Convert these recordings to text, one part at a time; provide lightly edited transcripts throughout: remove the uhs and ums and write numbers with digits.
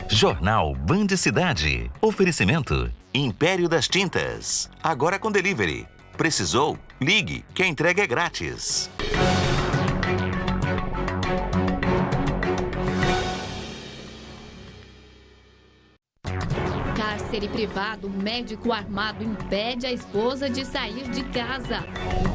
Jornal Band Cidade. Oferecimento Império das Tintas. Agora com delivery. Precisou? Ligue, que a entrega é grátis. Cárcere privado, médico armado impede a esposa de sair de casa.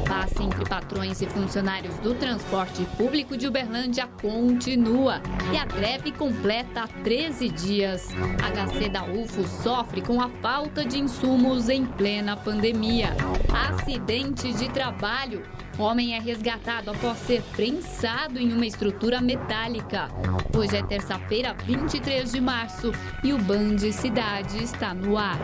Impasse entre patrões e funcionários do transporte público de Uberlândia continua. E a greve completa 13 dias. HC da UFO sofre com a falta de insumos em plena pandemia. Acidente de trabalho. Homem é resgatado após ser prensado em uma estrutura metálica. Hoje é terça-feira, 23 de março, e o Band Cidade está no ar.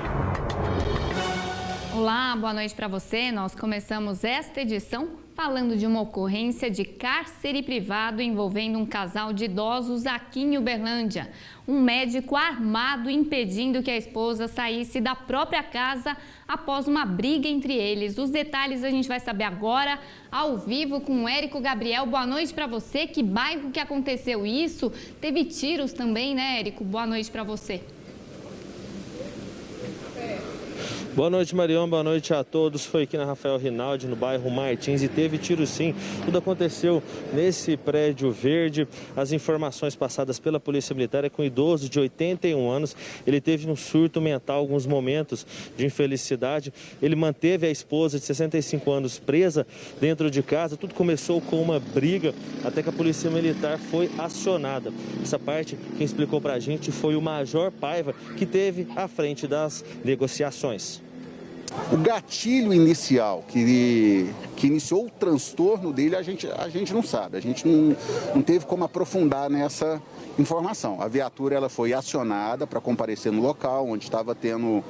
Olá, boa noite para você. Nós começamos esta edição falando de uma ocorrência de cárcere privado envolvendo um casal de idosos aqui em Uberlândia. Um médico armado impedindo que a esposa saísse da própria casa após uma briga entre eles. Os detalhes a gente vai saber agora, ao vivo, com o Érico Gabriel. Boa noite para você. Que bairro que aconteceu isso? Teve tiros também, né, Érico? Boa noite para você. Boa noite, Marião. Boa noite a todos. Foi aqui na Rafael Rinaldi, no bairro Martins, e teve tiro sim. Tudo aconteceu nesse prédio verde. As informações passadas pela Polícia Militar é com um idoso de 81 anos. Ele teve um surto mental, alguns momentos de infelicidade. Ele manteve a esposa de 65 anos presa dentro de casa. Tudo começou com uma briga, até que a Polícia Militar foi acionada. Essa parte, quem explicou pra gente foi o Major Paiva, que teve à frente das negociações. O gatilho inicial que iniciou o transtorno dele, a gente não sabe, a gente não teve como aprofundar nessa informação. A viatura ela foi acionada para comparecer no local onde estava tendo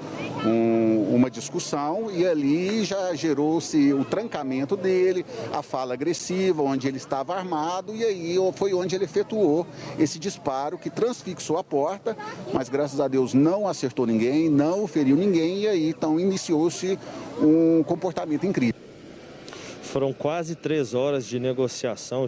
uma discussão, e ali já gerou-se o trancamento dele, a fala agressiva, onde ele estava armado, e aí foi onde ele efetuou esse disparo que transfixou a porta, mas graças a Deus não acertou ninguém, não feriu ninguém, e aí então iniciou-se um comportamento incrível. Foram quase 3 horas de negociação,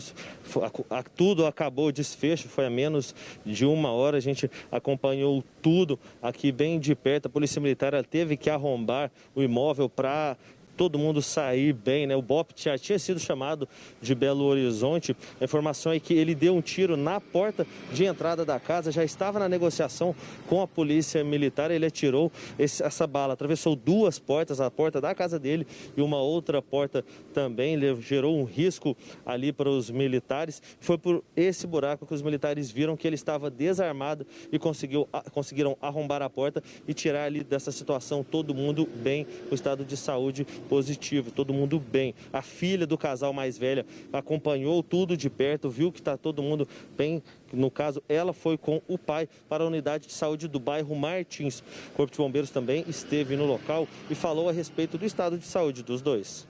tudo acabou, o desfecho foi a menos de 1 hora, a gente acompanhou tudo aqui bem de perto. A Polícia Militar teve que arrombar o imóvel para todo mundo sair bem, né? O BOP já tinha sido chamado de Belo Horizonte. A informação é que ele deu um tiro na porta de entrada da casa, já estava na negociação com a Polícia Militar. Ele atirou, essa bala atravessou 2 portas, a porta da casa dele e uma outra porta também. Ele gerou um risco ali para os militares. Foi por esse buraco que os militares viram que ele estava desarmado e conseguiram arrombar a porta e tirar ali dessa situação todo mundo bem, o estado de saúde positivo, todo mundo bem. A filha do casal mais velha acompanhou tudo de perto, viu que está todo mundo bem. No caso, ela foi com o pai para a unidade de saúde do bairro Martins. O Corpo de Bombeiros também esteve no local e falou a respeito do estado de saúde dos dois.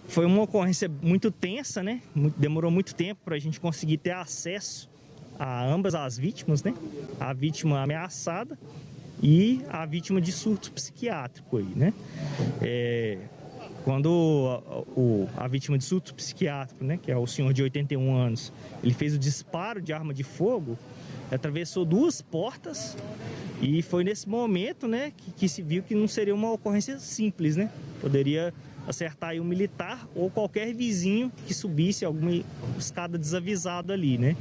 Foi uma ocorrência muito tensa, né? Demorou muito tempo para a gente conseguir ter acesso a ambas as vítimas, né? A vítima ameaçada e a vítima de surto psiquiátrico aí, né? Quando a vítima de surto psiquiátrico, né, que é o senhor de 81 anos, ele fez o disparo de arma de fogo, atravessou 2 portas, e foi nesse momento, né, que se viu que não seria uma ocorrência simples, né? Poderia acertar aí um militar ou qualquer vizinho que subisse alguma escada desavisado ali, né?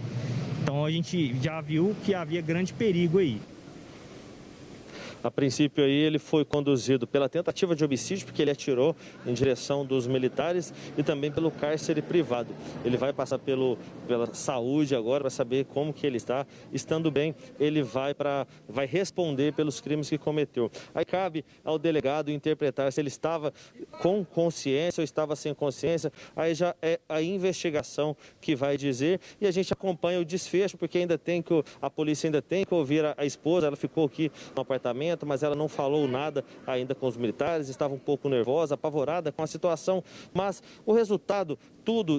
Então a gente já viu que havia grande perigo aí. A princípio aí ele foi conduzido pela tentativa de homicídio, porque ele atirou em direção dos militares, e também pelo cárcere privado. Ele vai passar pela saúde agora, para saber como que ele está. Estando bem, ele vai responder pelos crimes que cometeu. Aí cabe ao delegado interpretar se ele estava com consciência ou estava sem consciência. Aí já é a investigação que vai dizer, e a gente acompanha o desfecho, porque a polícia ainda tem que ouvir a esposa. Ela ficou aqui no apartamento, atenta, mas ela não falou nada ainda com os militares, estava um pouco nervosa, apavorada com a situação, mas o resultado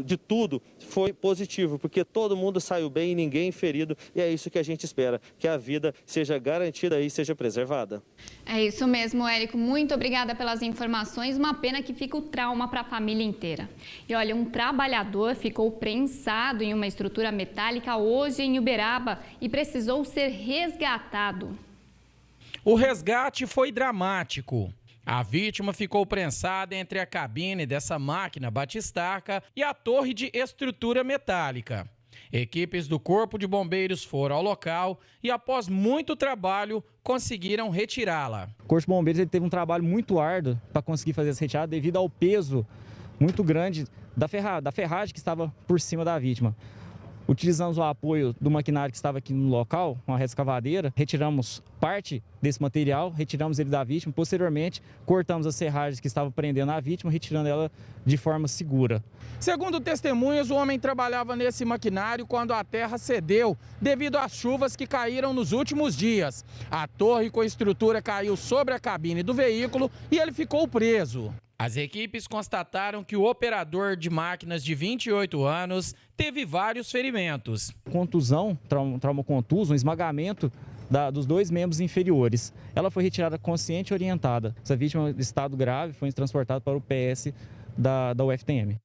de tudo foi positivo, porque todo mundo saiu bem e ninguém ferido, e é isso que a gente espera, que a vida seja garantida e seja preservada. É isso mesmo, Érico. Muito obrigada pelas informações. Uma pena que fica o trauma para a família inteira. E olha, um trabalhador ficou prensado em uma estrutura metálica hoje em Uberaba e precisou ser resgatado. O resgate foi dramático. A vítima ficou prensada entre a cabine dessa máquina batistarca e a torre de estrutura metálica. Equipes do Corpo de Bombeiros foram ao local e, após muito trabalho, conseguiram retirá-la. O Corpo de Bombeiros ele teve um trabalho muito árduo para conseguir fazer essa retirada devido ao peso muito grande da ferragem que estava por cima da vítima. Utilizamos o apoio do maquinário que estava aqui no local, uma retroescavadeira, retiramos parte desse material, retiramos ele da vítima, posteriormente cortamos as serragens que estavam prendendo a vítima, retirando ela de forma segura. Segundo testemunhas, o homem trabalhava nesse maquinário quando a terra cedeu devido às chuvas que caíram nos últimos dias. A torre com estrutura caiu sobre a cabine do veículo e ele ficou preso. As equipes constataram que o operador de máquinas de 28 anos teve vários ferimentos. Contusão, trauma contuso, um esmagamento dos 2 membros inferiores. Ela foi retirada consciente e orientada. Essa vítima de estado grave foi transportada para o PS da UFTM.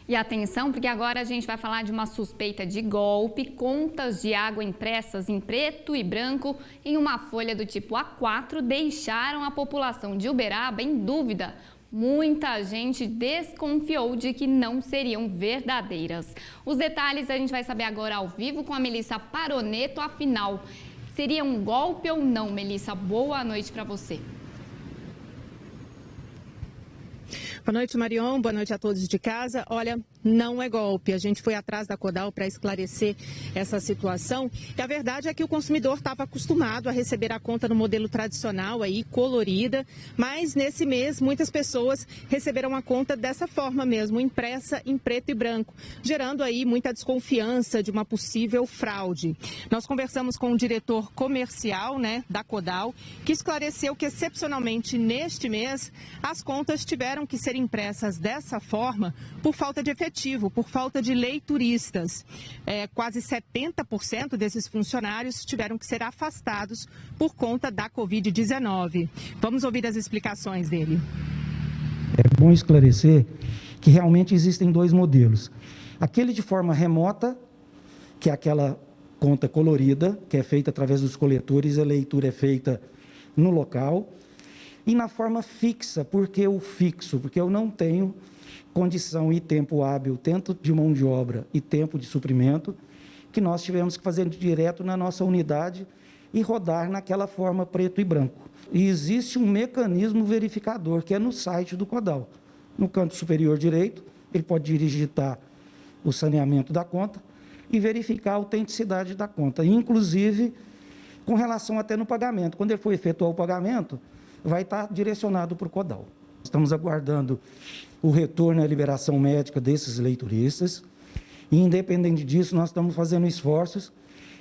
E atenção, porque agora a gente vai falar de uma suspeita de golpe. Contas de água impressas em preto e branco em uma folha do tipo A4 deixaram a população de Uberaba em dúvida. Muita gente desconfiou de que não seriam verdadeiras. Os detalhes a gente vai saber agora ao vivo com a Melissa Paroneto. Afinal, seria um golpe ou não, Melissa? Boa noite para você. Boa noite, Marion. Boa noite a todos de casa. Olha, não é golpe. A gente foi atrás da Codal para esclarecer essa situação. E a verdade é que o consumidor estava acostumado a receber a conta no modelo tradicional, aí, colorida. Mas nesse mês, muitas pessoas receberam a conta dessa forma mesmo, impressa em preto e branco, gerando aí muita desconfiança de uma possível fraude. Nós conversamos com o diretor comercial, da Codal, que esclareceu que, excepcionalmente, neste mês, as contas tiveram que ser impressas dessa forma por falta de efetivo, por falta de leituristas. Quase 70% desses funcionários tiveram que ser afastados por conta da Covid-19. Vamos ouvir as explicações dele. É bom esclarecer que realmente existem 2 modelos. Aquele de forma remota, que é aquela conta colorida, que é feita através dos coletores, a leitura é feita no local. E na forma fixa, porque eu não tenho condição e tempo hábil, tanto de mão de obra e tempo de suprimento, que nós tivemos que fazer direto na nossa unidade e rodar naquela forma preto e branco. E existe um mecanismo verificador, que é no site do Codal. No canto superior direito, ele pode digitar o saneamento da conta e verificar a autenticidade da conta, inclusive com relação até no pagamento. Quando ele for efetuar o pagamento, vai estar direcionado para o Codal. Estamos aguardando o retorno e a liberação médica desses leituristas e, independente disso, nós estamos fazendo esforços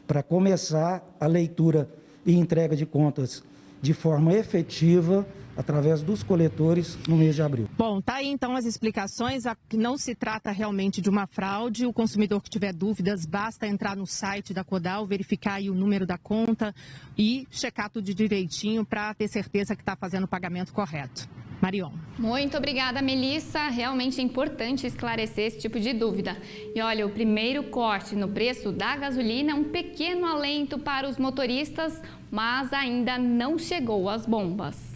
para começar a leitura e entrega de contas de forma efetiva através dos coletores no mês de abril. Bom, tá aí então as explicações. Não se trata realmente de uma fraude. O consumidor que tiver dúvidas, basta entrar no site da Codal, verificar aí o número da conta e checar tudo direitinho para ter certeza que está fazendo o pagamento correto. Marion. Muito obrigada, Melissa. Realmente é importante esclarecer esse tipo de dúvida. E olha, o primeiro corte no preço da gasolina é um pequeno alento para os motoristas, mas ainda não chegou às bombas.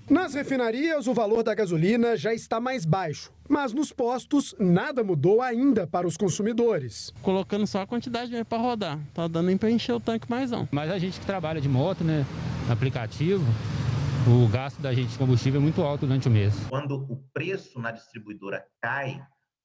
Nas refinarias, o valor da gasolina já está mais baixo, mas nos postos nada mudou ainda para os consumidores. Colocando só a quantidade para rodar, tá dando nem para encher o tanque mais não. Mas a gente que trabalha de moto, no aplicativo, o gasto da gente de combustível é muito alto durante o mês. Quando o preço na distribuidora cai,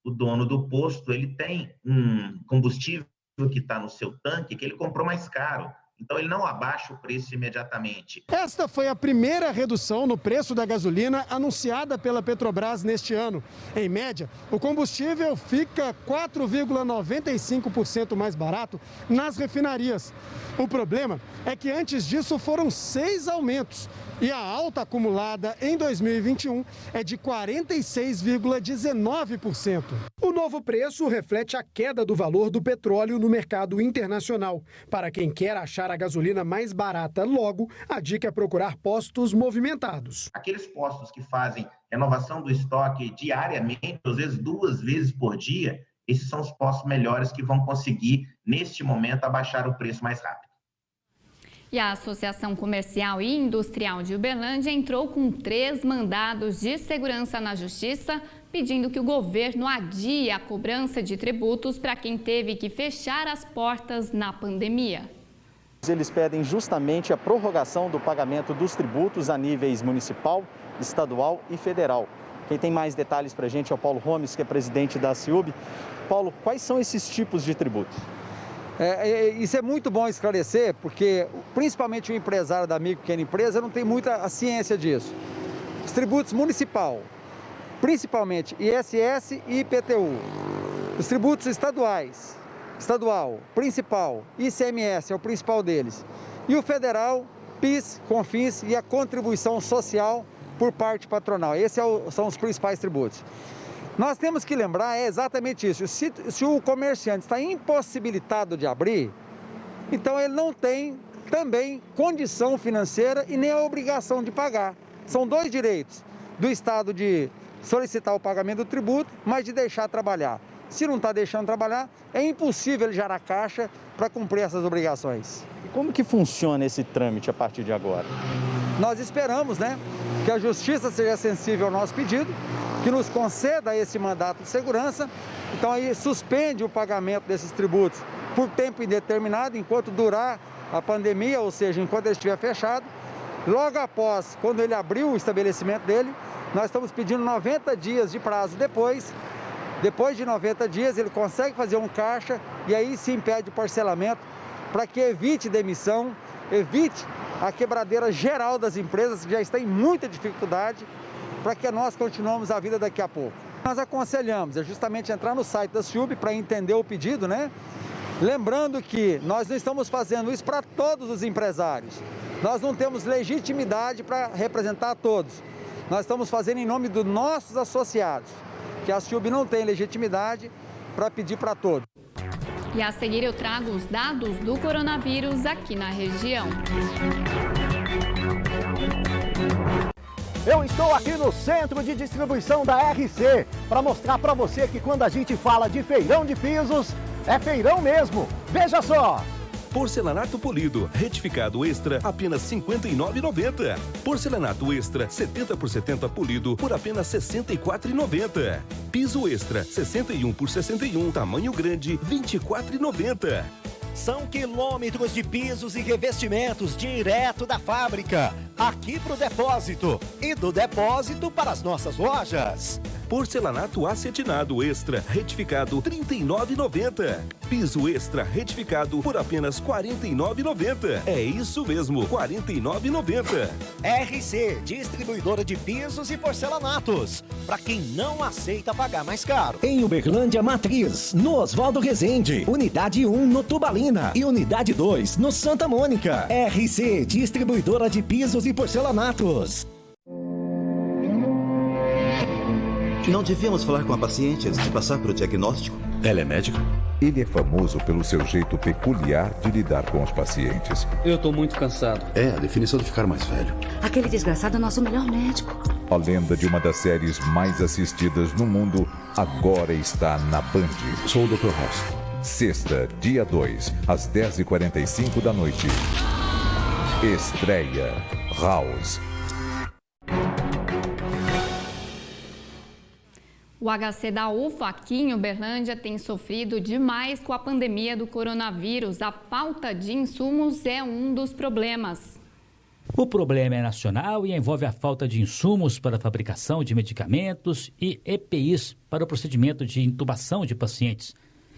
o dono do posto ele tem um combustível que está no seu tanque que ele comprou mais caro. Então, ele não abaixa o preço imediatamente. Esta foi a primeira redução no preço da gasolina anunciada pela Petrobras neste ano. Em média, o combustível fica 4,95% mais barato nas refinarias. O problema é que antes disso foram 6 aumentos e a alta acumulada em 2021 é de 46,19%. O novo preço reflete a queda do valor do petróleo no mercado internacional. Para quem quer achar a gasolina mais barata logo, a dica é procurar postos movimentados. Aqueles postos que fazem renovação do estoque diariamente, às vezes 2 vezes por dia, esses são os postos melhores que vão conseguir, neste momento, abaixar o preço mais rápido. E a Associação Comercial e Industrial de Uberlândia entrou com 3 mandados de segurança na Justiça, pedindo que o governo adie a cobrança de tributos para quem teve que fechar as portas na pandemia. Eles pedem justamente a prorrogação do pagamento dos tributos a níveis municipal, estadual e federal. Quem tem mais detalhes para a gente é o Paulo Gomes, que é presidente da CIUB. Paulo, quais são esses tipos de tributos? Isso é muito bom esclarecer, porque principalmente o empresário da micro e pequena empresa não tem muita ciência disso. Os tributos municipal, principalmente ISS e IPTU. Os tributos estadual, principal, ICMS é o principal deles. E o federal, PIS, CONFINS e a contribuição social por parte patronal. Esses são os principais tributos. Nós temos que lembrar exatamente isso. Se o comerciante está impossibilitado de abrir, então ele não tem também condição financeira e nem a obrigação de pagar. São 2 direitos do Estado de solicitar o pagamento do tributo, mas de deixar trabalhar. Se não está deixando trabalhar, é impossível ele gerar caixa para cumprir essas obrigações. E como que funciona esse trâmite a partir de agora? Nós esperamos, que a Justiça seja sensível ao nosso pedido, que nos conceda esse mandato de segurança. Então aí suspende o pagamento desses tributos por tempo indeterminado, enquanto durar a pandemia, ou seja, enquanto ele estiver fechado. Logo após, quando ele abrir o estabelecimento dele, nós estamos pedindo 90 dias de prazo depois. Depois de 90 dias, ele consegue fazer um caixa e aí se impede o parcelamento para que evite demissão, evite a quebradeira geral das empresas, que já está em muita dificuldade, para que nós continuemos a vida daqui a pouco. Nós aconselhamos justamente entrar no site da CIUB para entender o pedido, Lembrando que nós não estamos fazendo isso para todos os empresários. Nós não temos legitimidade para representar todos. Nós estamos fazendo em nome dos nossos associados, que a CIUB não tem legitimidade para pedir para todos. E a seguir eu trago os dados do coronavírus aqui na região. Eu estou aqui no centro de distribuição da RC para mostrar para você que quando a gente fala de feirão de pisos, é feirão mesmo. Veja só! Porcelanato polido, retificado extra, apenas R$ 59,90. Porcelanato extra, 70 por 70 polido, por apenas R$ 64,90. Piso extra, 61 por 61, tamanho grande, R$ 24,90. São quilômetros de pisos e revestimentos direto da fábrica, aqui para o depósito e do depósito para as nossas lojas. Porcelanato acetinado extra, retificado, R$ 39,90. Piso extra retificado por apenas R$ 49,90. É isso mesmo, R$ 49,90. RC, distribuidora de pisos e porcelanatos, para quem não aceita pagar mais caro. Em Uberlândia Matriz, no Oswaldo Rezende, Unidade 1 no Tubalina e Unidade 2 no Santa Mônica. RC, distribuidora de pisos e porcelanatos. Não devíamos falar com a paciente antes de passar para o diagnóstico? Ela é médica? Ele é famoso pelo seu jeito peculiar de lidar com os pacientes. Eu tô muito cansado. É a definição de ficar mais velho. Aquele desgraçado é nosso melhor médico. A lenda de uma das séries mais assistidas no mundo agora está na Band. Sou o Dr. House. Sexta, dia 2, às 10h45 da noite. Estreia House. O HC da UFA aqui em Uberlândia tem sofrido demais com a pandemia do coronavírus. A falta de insumos é um dos problemas. O problema é nacional e envolve a falta de insumos para a fabricação de medicamentos e EPIs para o procedimento de intubação de pacientes.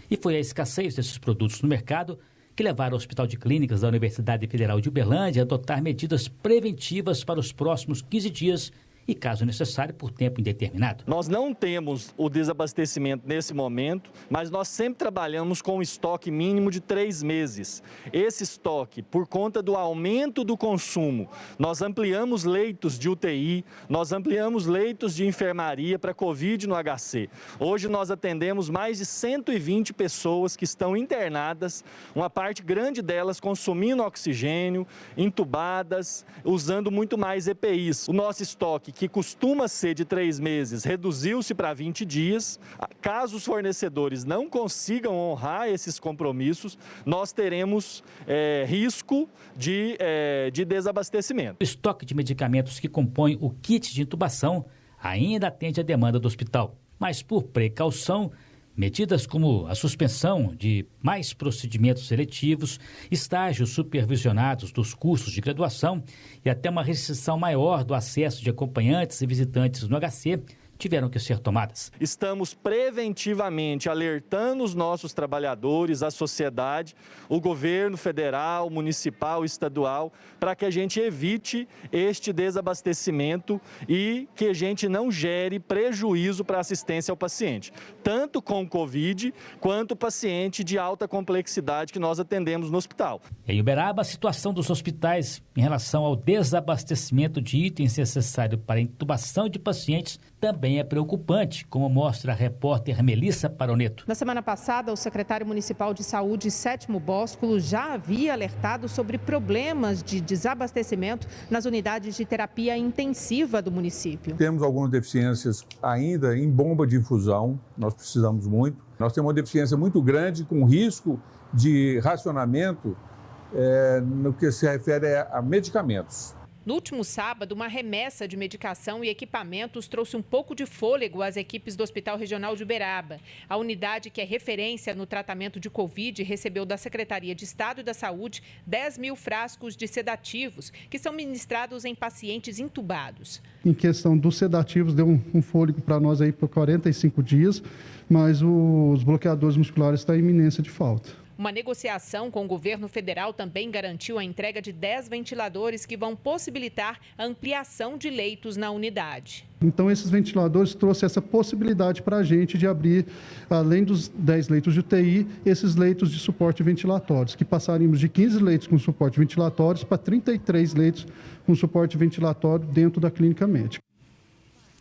E foi a escassez desses produtos no mercado que levaram o Hospital de Clínicas da Universidade Federal de Uberlândia a adotar medidas preventivas para os próximos 15 dias e, caso necessário, por tempo indeterminado. Nós não temos o desabastecimento nesse momento, mas nós sempre trabalhamos com um estoque mínimo de 3 meses. Esse estoque, por conta do aumento do consumo, nós ampliamos leitos de UTI, nós ampliamos leitos de enfermaria para Covid no HC. Hoje nós atendemos mais de 120 pessoas que estão internadas, uma parte grande delas consumindo oxigênio, entubadas, usando muito mais EPIs. O nosso estoque, que costuma ser de 3 meses, reduziu-se para 20 dias. Caso os fornecedores não consigam honrar esses compromissos, nós teremos risco de desabastecimento. O estoque de medicamentos que compõem o kit de intubação ainda atende a demanda do hospital, mas por precaução, medidas como a suspensão de mais procedimentos seletivos, estágios supervisionados dos cursos de graduação e até uma restrição maior do acesso de acompanhantes e visitantes no HC tiveram que ser tomadas. Estamos preventivamente alertando os nossos trabalhadores, a sociedade, o governo federal, municipal, estadual, para que a gente evite este desabastecimento e que a gente não gere prejuízo para a assistência ao paciente, tanto com Covid quanto paciente de alta complexidade que nós atendemos no hospital. Em Uberaba, a situação dos hospitais em relação ao desabastecimento de itens necessários para a intubação de pacientes também é preocupante, como mostra a repórter Melissa Paroneto. Na semana passada, o secretário municipal de saúde, Sétimo Bósculo, já havia alertado sobre problemas de desabastecimento nas unidades de terapia intensiva do município. Temos algumas deficiências ainda em bomba de infusão, nós precisamos muito. Nós temos uma deficiência muito grande com risco de racionamento no que se refere a medicamentos. No último sábado, uma remessa de medicação e equipamentos trouxe um pouco de fôlego às equipes do Hospital Regional de Uberaba. A unidade, que é referência no tratamento de Covid, recebeu da Secretaria de Estado da Saúde 10 mil frascos de sedativos, que são ministrados em pacientes intubados. Em questão dos sedativos, deu um fôlego para nós aí por 45 dias, mas os bloqueadores musculares estão em iminência de falta. Uma negociação com o governo federal também garantiu a entrega de 10 ventiladores que vão possibilitar a ampliação de leitos na unidade. Então, esses ventiladores trouxeram essa possibilidade para a gente de abrir, além dos 10 leitos de UTI, esses leitos de suporte ventilatórios, que passaríamos de 15 leitos com suporte ventilatórios para 33 leitos com suporte ventilatório dentro da clínica médica.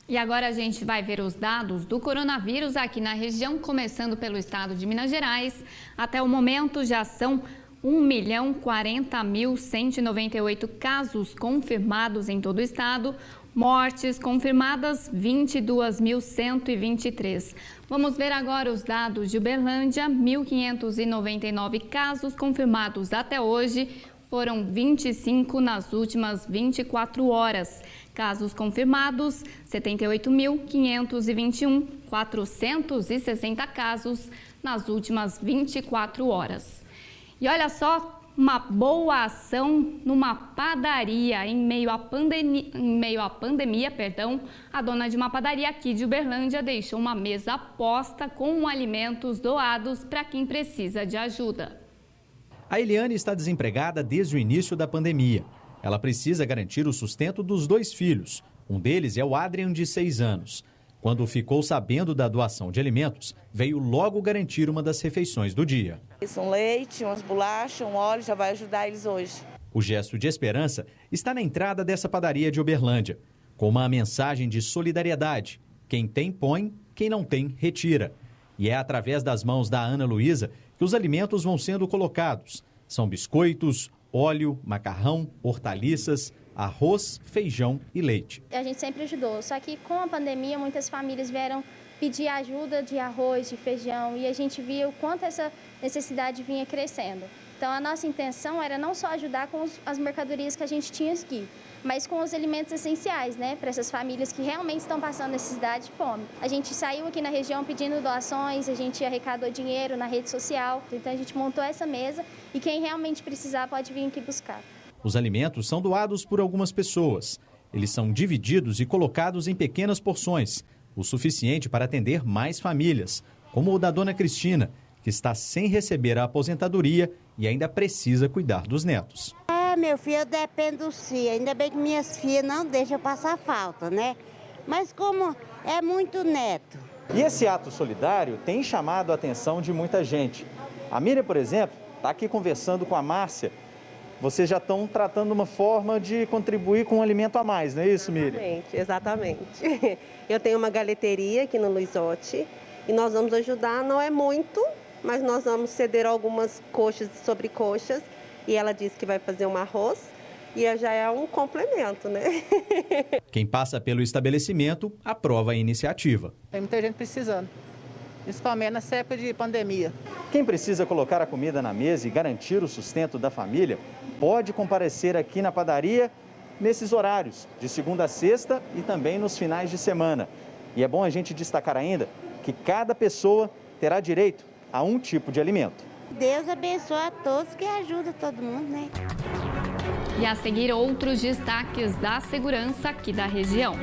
E agora a gente vai ver os dados do coronavírus aqui na região, começando pelo estado de Minas Gerais. Até o momento já são 1.040.198 casos confirmados em todo o estado. Mortes confirmadas, 22.123. Vamos ver agora os dados de Uberlândia. 1.599 casos confirmados até hoje. Foram 25 nas últimas 24 horas. Casos confirmados, 78.521, 460 casos nas últimas 24 horas. E olha só, uma boa ação numa padaria em meio à pandemia, a dona de uma padaria aqui de Uberlândia deixou uma mesa posta com alimentos doados para quem precisa de ajuda. A Eliane está desempregada desde o início da pandemia. Ela precisa garantir o sustento dos 2 filhos. Um deles é o Adrian, de 6 anos. Quando ficou sabendo da doação de alimentos, veio logo garantir uma das refeições do dia. Um leite, umas bolachas, um óleo, já vai ajudar eles hoje. O gesto de esperança está na entrada dessa padaria de Uberlândia, com uma mensagem de solidariedade. Quem tem, põe, quem não tem, retira. E é através das mãos da Ana Luísa que os alimentos vão sendo colocados. São biscoitos, óleo, macarrão, hortaliças, arroz, feijão e leite. A gente sempre ajudou, só que com a pandemia muitas famílias vieram pedir ajuda de arroz, de feijão, e a gente via o quanto essa necessidade vinha crescendo. Então a nossa intenção era não só ajudar com as mercadorias que a gente tinha aqui, mas com os alimentos essenciais, né, para essas famílias que realmente estão passando necessidade de fome. A gente saiu aqui na região pedindo doações, a gente arrecadou dinheiro na rede social, então a gente montou essa mesa e quem realmente precisar pode vir aqui buscar. Os alimentos são doados por algumas pessoas. Eles são divididos e colocados em pequenas porções, o suficiente para atender mais famílias, como o da dona Cristina, que está sem receber a aposentadoria e ainda precisa cuidar dos netos. Meu filho, eu dependo dos filhos. Ainda bem que minhas filhas não deixam passar falta, né? Mas como é muito neto. E esse ato solidário tem chamado a atenção de muita gente. A Miriam, por exemplo, está aqui conversando com a Márcia. Vocês já estão tratando uma forma de contribuir com um alimento a mais, não é isso, Miriam? Exatamente. Eu tenho uma galeteria aqui no Luizotti e nós vamos ajudar, não é muito, mas nós vamos ceder algumas coxas e sobrecoxas. E ela disse que vai fazer um arroz e já é um complemento, né? Quem passa pelo estabelecimento aprova a iniciativa. Tem muita gente precisando, principalmente nessa época de pandemia. Quem precisa colocar a comida na mesa e garantir o sustento da família pode comparecer aqui na padaria nesses horários, de segunda a sexta e também nos finais de semana. E é bom a gente destacar ainda que cada pessoa terá direito a um tipo de alimento. Deus abençoe a todos que ajuda todo mundo, né? E a seguir, outros destaques da segurança aqui da região.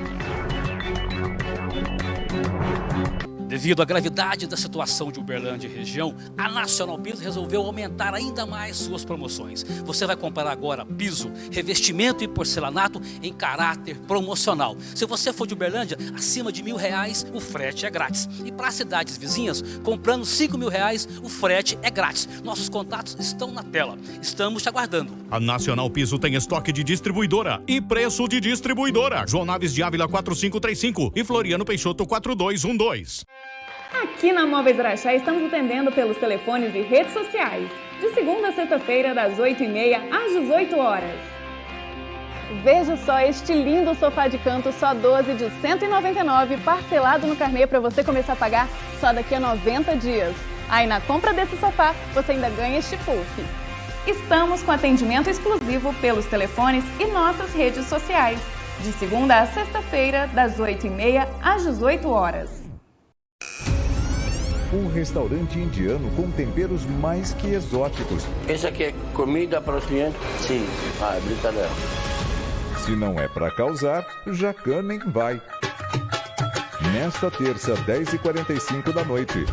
Devido à gravidade da situação de Uberlândia e região, a Nacional Piso resolveu aumentar ainda mais suas promoções. Você vai comprar agora piso, revestimento e porcelanato em caráter promocional. Se você for de Uberlândia, acima de R$1.000, o frete é grátis. E para cidades vizinhas, comprando R$5.000, o frete é grátis. Nossos contatos estão na tela. Estamos te aguardando. A Nacional Piso tem estoque de distribuidora e preço de distribuidora. João Naves de Ávila 4535 e Floriano Peixoto 4212. Aqui na Móveis Araxá estamos atendendo pelos telefones e redes sociais, de segunda a sexta-feira, das 8h30 às 18 horas. Veja só este lindo sofá de canto, só 12 de R$ 199, parcelado no carnê para você começar a pagar só daqui a 90 dias. Aí na compra desse sofá, você ainda ganha este puff. Estamos com atendimento exclusivo pelos telefones e nossas redes sociais, de segunda a sexta-feira, das 8h30 às 18 horas. Um restaurante indiano com temperos mais que exóticos. Essa aqui é comida para os clientes? Sim. Ah, é brincadeira. Se não é para causar, Jacan nem vai. Nesta terça, 10h45 da noite.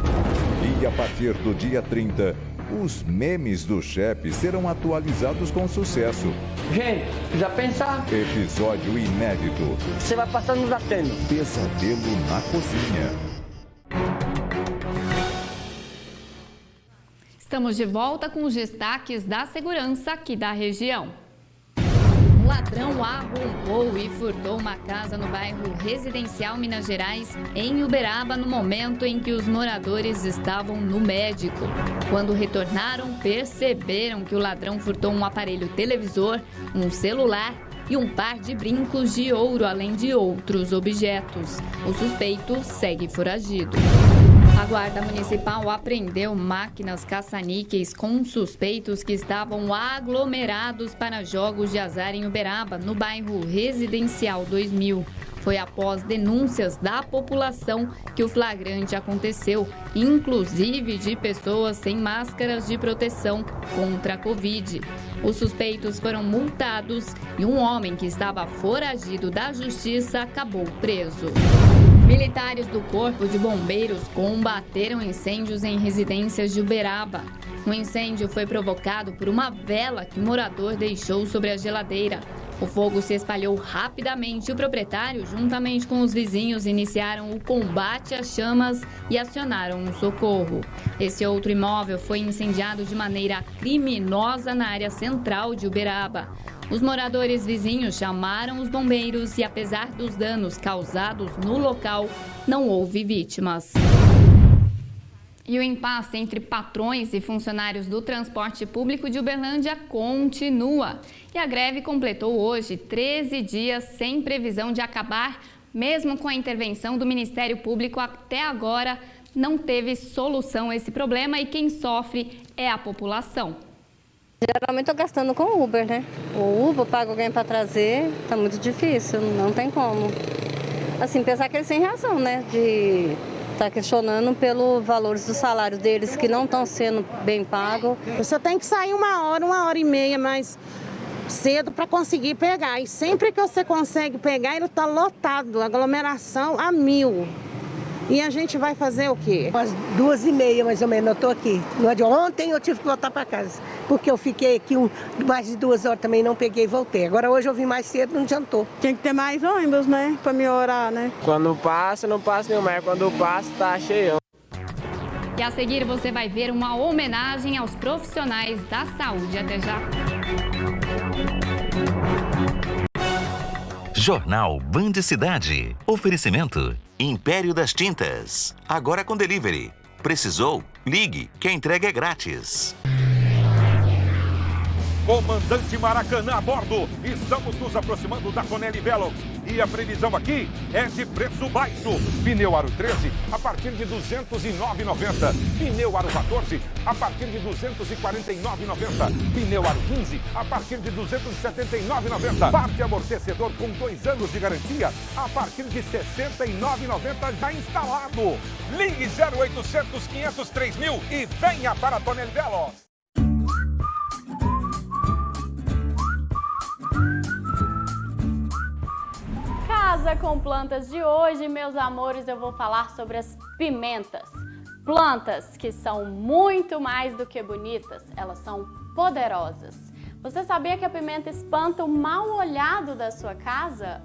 E a partir do dia 30, os memes do chefe serão atualizados com sucesso. Gente, precisa pensar. Episódio inédito. Você vai passar nos atendo. Pesadelo na cozinha. Estamos de volta com os destaques da segurança aqui da região. Um ladrão arrombou e furtou uma casa no bairro Residencial Minas Gerais, em Uberaba, no momento em que os moradores estavam no médico. Quando retornaram, perceberam que o ladrão furtou um aparelho televisor, um celular e um par de brincos de ouro, além de outros objetos. O suspeito segue foragido. A Guarda Municipal apreendeu máquinas caça-níqueis com suspeitos que estavam aglomerados para jogos de azar em Uberaba, no bairro Residencial 2000. Foi após denúncias da população que o flagrante aconteceu, inclusive de pessoas sem máscaras de proteção contra a Covid. Os suspeitos foram multados e um homem que estava foragido da justiça acabou preso. Militares do Corpo de Bombeiros combateram incêndios em residências de Uberaba. O incêndio foi provocado por uma vela que o morador deixou sobre a geladeira. O fogo se espalhou rapidamente e o proprietário, juntamente com os vizinhos, iniciaram o combate às chamas e acionaram um socorro. Esse outro imóvel foi incendiado de maneira criminosa na área central de Uberaba. Os moradores vizinhos chamaram os bombeiros e, apesar dos danos causados no local, não houve vítimas. E o impasse entre patrões e funcionários do transporte público de Uberlândia continua. E a greve completou hoje 13 dias sem previsão de acabar. Mesmo com a intervenção do Ministério Público, até agora não teve solução a esse problema e quem sofre é a população. Geralmente estou gastando com o Uber, né? O Uber paga alguém para trazer, tá muito difícil, não tem como. Assim, pensar que eles têm razão, né? De estar questionando pelos valores do salário deles que não estão sendo bem pagos. Você tem que sair 1h e meia mais cedo para conseguir pegar. E sempre que você consegue pegar, ele está lotado, aglomeração a 1000. E a gente vai fazer o quê? Às 2h30, mais ou menos, eu estou aqui. Ontem eu tive que voltar para casa, porque eu fiquei aqui mais de 2 horas também, não peguei e voltei. Agora hoje eu vim mais cedo, não adiantou. Tinha que ter mais ônibus, né? Para melhorar, né? Quando passa, não passa nenhum, mas quando passa, tá cheio. E a seguir você vai ver uma homenagem aos profissionais da saúde. Até já. Jornal Band Cidade. Oferecimento Império das Tintas. Agora com delivery. Precisou? Ligue, que a entrega é grátis. Comandante Maracanã a bordo. Estamos nos aproximando da Tonelli Velox. E a previsão aqui é de preço baixo. Pneu Aro 13 a partir de R$ 209,90. Pneu Aro 14 a partir de R$ 249,90. Pneu Aro 15 a partir de R$ 279,90. Parte amortecedor com 2 anos de garantia a partir de R$ 69,90 já instalado. Ligue 0800 503 mil e venha para a Tonelli Velox. Casa com Plantas de hoje, meus amores, eu vou falar sobre as pimentas. Plantas que são muito mais do que bonitas, elas são poderosas. Você sabia que a pimenta espanta o mau olhado da sua casa?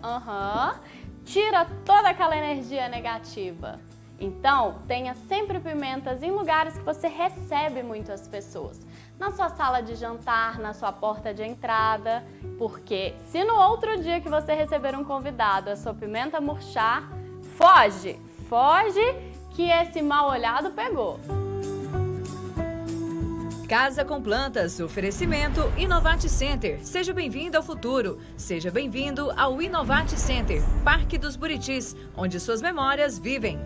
Tira toda aquela energia negativa. Então, tenha sempre pimentas em lugares que você recebe muitas pessoas. Na sua sala de jantar, na sua porta de entrada, porque se no outro dia que você receber um convidado a sua pimenta murchar, foge que esse mal olhado pegou. Casa com Plantas, oferecimento Inovate Center. Seja bem-vindo ao futuro. Seja bem-vindo ao Inovate Center, Parque dos Buritis, onde suas memórias vivem.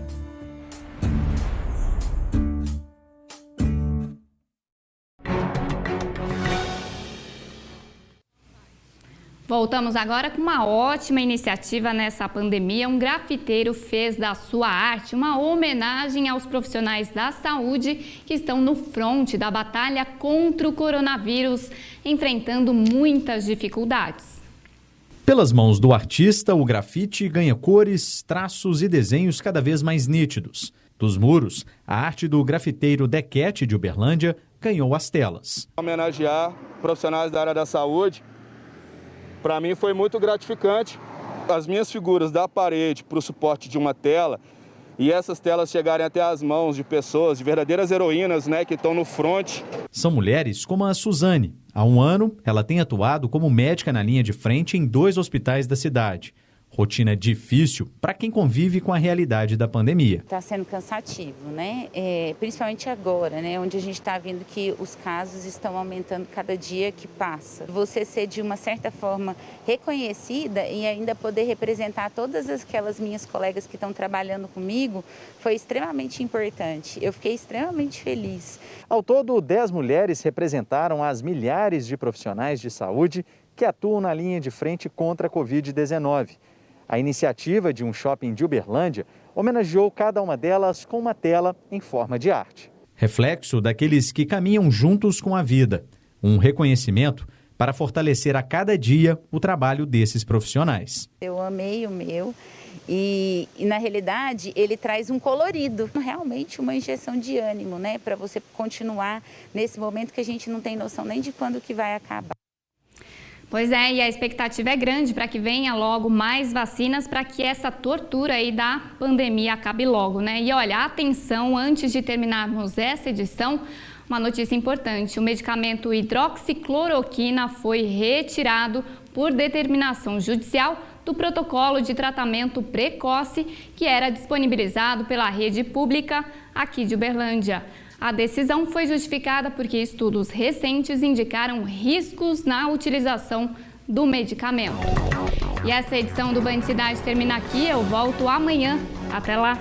Voltamos agora com uma ótima iniciativa nessa pandemia. Um grafiteiro fez da sua arte uma homenagem aos profissionais da saúde que estão no fronte da batalha contra o coronavírus, enfrentando muitas dificuldades. Pelas mãos do artista, o grafite ganha cores, traços e desenhos cada vez mais nítidos. Dos muros, a arte do grafiteiro Dequete de Uberlândia ganhou as telas. Homenagear profissionais da área da saúde, para mim foi muito gratificante. As minhas figuras da parede para o suporte de uma tela e essas telas chegarem até as mãos de pessoas, de verdadeiras heroínas, que estão no fronte. São mulheres como a Suzane. Há um ano, ela tem atuado como médica na linha de frente em 2 hospitais da cidade. Rotina difícil para quem convive com a realidade da pandemia. Está sendo cansativo, principalmente agora, onde a gente está vendo que os casos estão aumentando cada dia que passa. Você ser de uma certa forma reconhecida e ainda poder representar todas aquelas minhas colegas que estão trabalhando comigo foi extremamente importante. Eu fiquei extremamente feliz. Ao todo, 10 mulheres representaram as milhares de profissionais de saúde que atuam na linha de frente contra a Covid-19. A iniciativa de um shopping de Uberlândia homenageou cada uma delas com uma tela em forma de arte. Reflexo daqueles que caminham juntos com a vida. Um reconhecimento para fortalecer a cada dia o trabalho desses profissionais. Eu amei o meu e na realidade ele traz um colorido, realmente uma injeção de ânimo, para você continuar nesse momento que a gente não tem noção nem de quando que vai acabar. Pois é, e a expectativa é grande para que venha logo mais vacinas para que essa tortura aí da pandemia acabe logo, E olha, atenção, antes de terminarmos essa edição, uma notícia importante. O medicamento hidroxicloroquina foi retirado por determinação judicial do protocolo de tratamento precoce que era disponibilizado pela rede pública aqui de Uberlândia. A decisão foi justificada porque estudos recentes indicaram riscos na utilização do medicamento. E essa edição do Band Cidade termina aqui. Eu volto amanhã. Até lá!